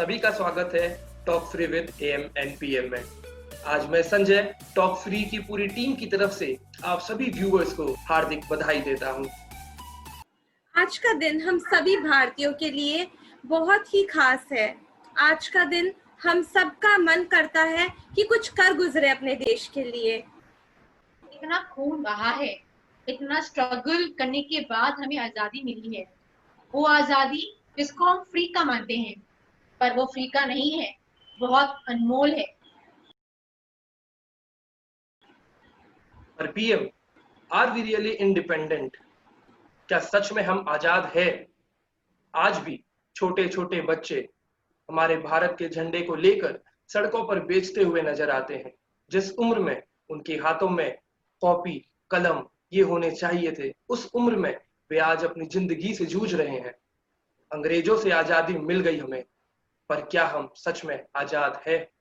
सभी का स्वागत है talk free with am and PM में। आज मैं संजय टॉक फ्री की पूरी टीम की तरफ से आप सभी व्यूअर्स को हार्दिक बधाई देता हूं। आज का दिन हम सभी भारतीयों के लिए बहुत ही खास है। आज का दिन हम सबका मन करता है कि कुछ कर गुजरे अपने देश के लिए। इतना खून बहा है, इतना स्ट्रगल करने के बाद हमें आजादी मिली है। वो आजादी जिसको हम फ्री का मानते हैं, पर वो फ्री का नहीं है, बहुत अनमोल है। पर PM, are we really independent? क्या सच में हम आजाद है? आज भी छोटे छोटे बच्चे हमारे भारत के झंडे को लेकर सड़कों पर बेचते हुए नजर आते हैं। जिस उम्र में उनके हाथों में कॉपी कलम ये होने चाहिए थे, उस उम्र में वे आज अपनी जिंदगी से जूझ रहे हैं। अंग्रेजों से आजादी मिल गई हमें, पर क्या हम सच में आजाद है?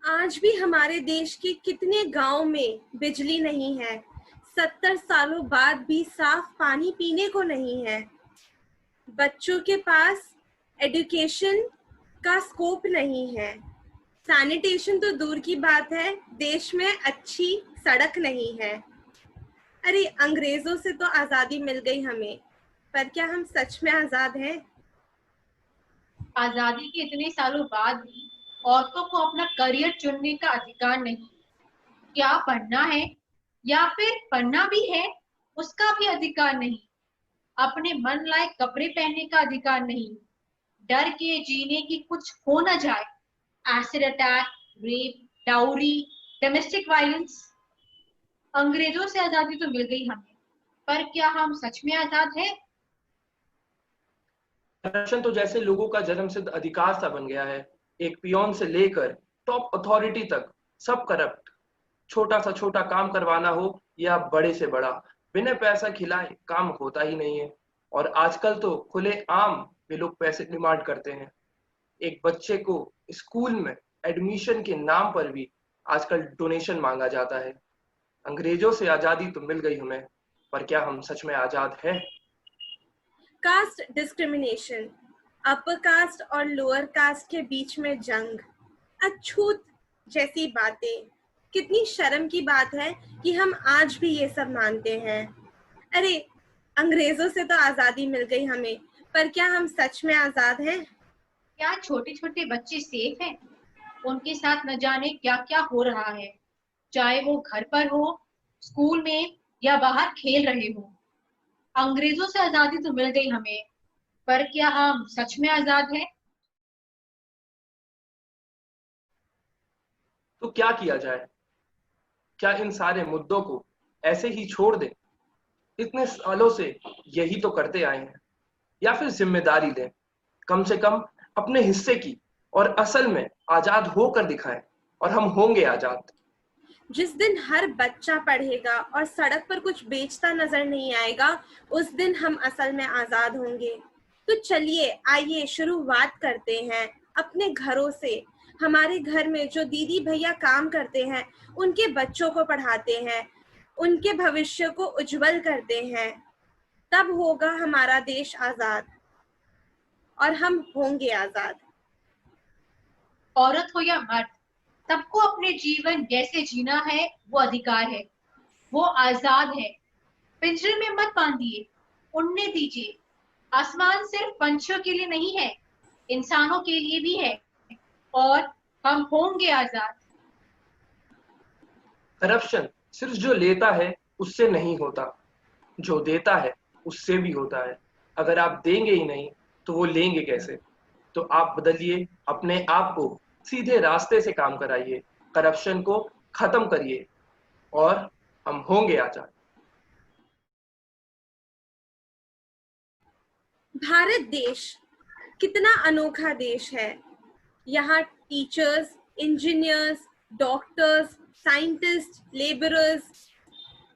आज भी हमारे देश के कितने गांव में बिजली नहीं है। 70 सालों बाद भी साफ पानी पीने को नहीं है। बच्चों के पास एजुकेशन का स्कोप नहीं है। सैनिटेशन तो दूर की बात है, देश में अच्छी सड़क नहीं है। अरे, अंग्रेजों से तो आजादी मिल गई हमें, पर क्या हम सच में आजाद हैं? आजादी के इतने सालों बाद भी औरतों को अपना करियर चुनने का अधिकार नहीं। क्या पढ़ना है या फिर पढ़ना भी है, उसका भी अधिकार नहीं। अपने मन लायक कपड़े पहनने का अधिकार नहीं। डर के जीने की कुछ हो ना जाए। Acid attack, rape, dowry, domestic violence. अंग्रेजों से आजादी तो मिल गई हमें, पर क्या हम सच में आजाद हैं? करप्शन तो जैसे लोगों का जन्मसिद्ध अधिकार सा बन गया है। एक पियोन से लेकर टॉप अथॉरिटी तक सब करप्ट। छोटा सा छोटा काम करवाना हो या बड़े से बड़ा, बिना पैसा खिलाए काम होता ही नहीं है। और आजकल तो खुले आम वे लोग पैसे डिमांड करते हैं। एक बच्चे को स्कूल में एडमिशन के नाम पर भी आजकल डोनेशन मांगा जाता है। अंग्रेजों से आजादी तो मिल गई हमें, पर क्या हम सच में आजाद हैं? कास्ट डिस्क्रिमिनेशन, अपर कास्ट और लोअर कास्ट के बीच में जंग, अछूत जैसी बातें। कितनी शर्म की बात है कि हम आज भी ये सब मानते हैं। अरे, अंग्रेजों से तो आजादी मिल गई हमें, पर क्या हम सच में आजाद हैं? क्या छोटे छोटे बच्चे सेफ हैं? उनके साथ न जाने क्या क्या हो रहा है, चाहे वो घर पर हो, स्कूल में या बाहर खेल रहे हो। अंग्रेजों से आजादी तो मिल गई हमें, पर क्या हम सच में आजाद हैं? तो क्या किया जाए? क्या इन सारे मुद्दों को ऐसे ही छोड़ दें? इतने सालों से यही तो करते आए हैं। या फिर जिम्मेदारी लें, कम से कम अपने हिस्से की, और असल में आजाद होकर दिखाएं, और हम होंगे आजाद। जिस दिन हर बच्चा पढ़ेगा और सड़क पर कुछ बेचता नजर नहीं आएगा, उस दिन हम असल में आजाद होंगे। तो चलिए, आइए शुरुआत करते हैं अपने घरों से। हमारे घर में जो दीदी भैया काम करते हैं, उनके बच्चों को पढ़ाते हैं, उनके भविष्य को उज्जवल करते हैं। तब होगा हमारा देश आजाद, और हम होंगे आजाद। औरत हो या मर्द, सबको अपने जीवन जैसे जीना है वो अधिकार है। वो आजाद है। पिंजरे में मत बांधिए, उड़ने दीजिए। आसमान सिर्फ पंछियों के लिए नहीं है, इंसानों के लिए भी है। और हम होंगे आजाद। करप्शन सिर्फ जो लेता है उससे नहीं होता, जो देता है उससे भी होता है। अगर आप देंगे ही नहीं तो वो लेंगे कैसे? तो आप बदलिए अपने आप को, सीधे रास्ते से काम कराइए, करप्शन को खत्म करिए, और हम होंगे आजाद। भारत देश कितना अनोखा देश है। यहाँ teachers, engineers, doctors, scientist, labourers,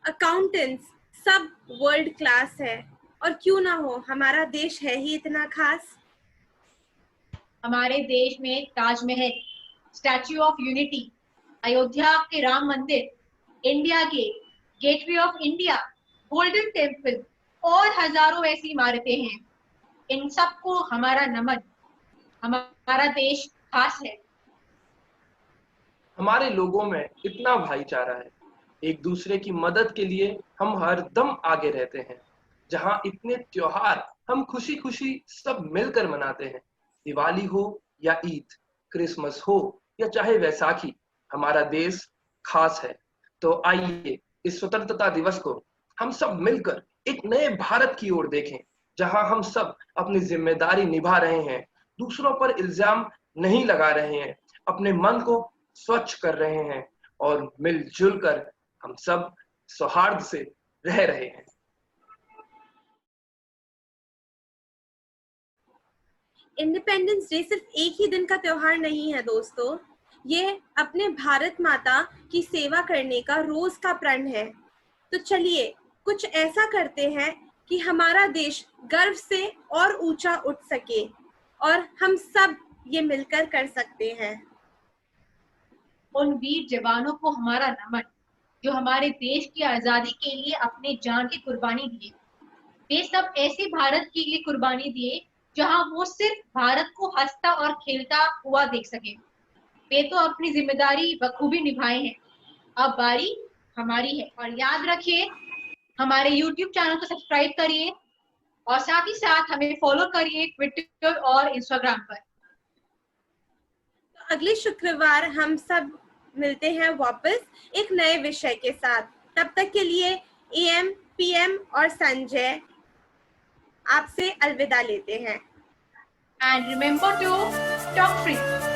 accountants सब वर्ल्ड क्लास है। और क्यों ना हो, हमारा देश है ही इतना खास। हमारे देश में Taj Mahal, Statue of Unity, Ayodhya के Ram Mandir, India Gate, Gateway of India, Golden Temple और हजारों ऐसी इमारतें हैं। इन सबको हमारा नमन। हमारा देश खास है। हमारे लोगों में इतना भाईचारा है, एक दूसरे की मदद के लिए हम हरदम आगे रहते हैं। जहां इतने त्योहार हम खुशी खुशी सब मिलकर मनाते हैं, दिवाली हो या ईद, क्रिसमस हो या चाहे वैसाखी, हमारा देश खास है। तो आइए इस स्वतंत्रता दिवस को हम सब मिलकर एक नए भारत की ओर देखें, जहां हम सब अपनी जिम्मेदारी निभा रहे हैं, दूसरों पर इल्जाम नहीं लगा रहे हैं, अपने मन को स्वच्छ कर रहे हैं और मिलजुल कर हम सब सौहार्द से रह रहे हैं। इंडिपेंडेंस डे सिर्फ एक ही दिन का त्योहार नहीं है दोस्तों, ये अपने भारत माता की सेवा करने का रोज का प्रण है। तो चलिए कुछ ऐसा करते हैं कि हमारा देश गर्व से और ऊंचा उठ सके, और हम सब ये मिलकर कर सकते हैं। उन वीर जवानों को हमारा नमन, जो हमारे देश की आजादी के लिए अपने जान की कुर्बानी दिए। वे सब ऐसे भारत के लिए कुर्बानी दिए जहां वो सिर्फ भारत को हंसता और खेलता हुआ देख सके। वे तो अपनी जिम्मेदारी बखूबी निभाए हैं। अब बारी हमारी है। और याद रखिए, हमारे YouTube चैनल को सब्सक्राइब करिए और साथ ही साथ हमें फॉलो करिए ट्विटर और इंस्टाग्राम पर। तो अगले शुक्रवार हम सब मिलते हैं वापस एक नए विषय के साथ। तब तक के लिए AM, PM और संजय आपसे अलविदा लेते हैं। And remember to talk free.